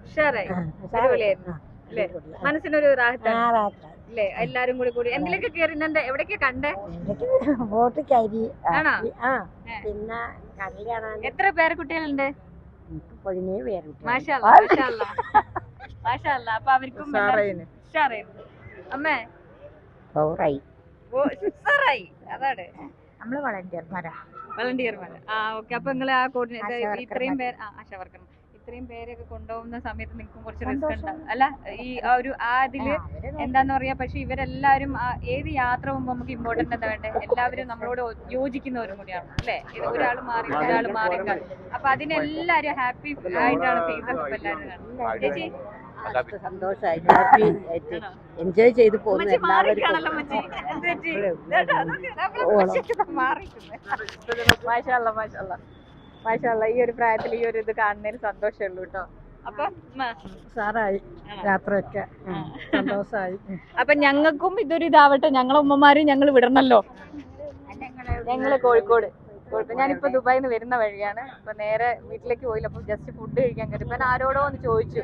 ഉഷാറായി അടിപൊളിയായിരുന്നു അല്ലേ? മനസ്സിനൊരു റാഹത്താണ് അല്ലേ? എല്ലാരും കൂടി എന്തിലൊക്കെ കേറി എന്താ എവിടേക്കാ കണ്ടേ? ആണോ? പിന്നെ എത്ര പേരക്കുട്ടികളുണ്ട്? മാഷാ അപ്പൊ അവർക്കും ഉഷാറായിരുന്നു. അമ്മേ ഉഷാറായി. അതാണ് നമ്മള് വളണ്ടിയർമാരാ. ഓക്കെ. അപ്പൊ നിങ്ങൾ ആ കോർഡിനേറ്റർ ഇത്രയും പേര് ആശാവർക്കണം ഇത്രയും പേരൊക്കെ കൊണ്ടുപോകുന്ന സമയത്ത് നിങ്ങൾക്കും കുറച്ച് റിസ്ക് ഉണ്ടാവും അല്ല? ഈ ഒരു അതില് എന്താന്ന് പറയാ, പക്ഷെ ഇവരെല്ലാരും ഏത് യാത്ര പോകുമ്പോ നമുക്ക് ഇമ്പോർട്ടന്റ് എന്താ വേണ്ടേ? എല്ലാവരും നമ്മളോട് യോജിക്കുന്നവരും കൂടിയാണ് അല്ലേ? ഇത് ഒരാൾ മാറി അപ്പൊ അതിനെല്ലാരും ഹാപ്പി ആയിട്ടാണ് ഫേസ് ഒക്കെ എല്ലാവരും കാണുന്നത്. ചേച്ചി സന്തോഷമായി, ഹാപ്പി ആയിട്ട് എൻജോയ് ചെയ്ത് പോകുന്നു. ഈ ഒരു പ്രായത്തിൽ ഈ ഒരു ഇത് കാണുന്നതിൽ സന്തോഷമേ ഉള്ളൂ കേട്ടോ. അപ്പൊ സാറായി യാത്രയൊക്കെ സന്തോഷമായി. അപ്പൊ ഞങ്ങൾക്കും ഇതൊരു ഇതാവട്ടെ, ഞങ്ങളെ ഉമ്മമാരും ഞങ്ങൾ വിടണല്ലോ. ഞങ്ങള് കോഴിക്കോട് ഞാനിപ്പോ ദുബായിൽ നിന്ന് വരുന്ന വഴിയാണ്. അപ്പൊ നേരെ വീട്ടിലേക്ക് പോയില്ല. അപ്പൊ ജസ്റ്റ് ഫുഡ് കഴിക്കാൻ കയറി. ഇപ്പൊ ആരോടോ ഒന്ന് ചോദിച്ചു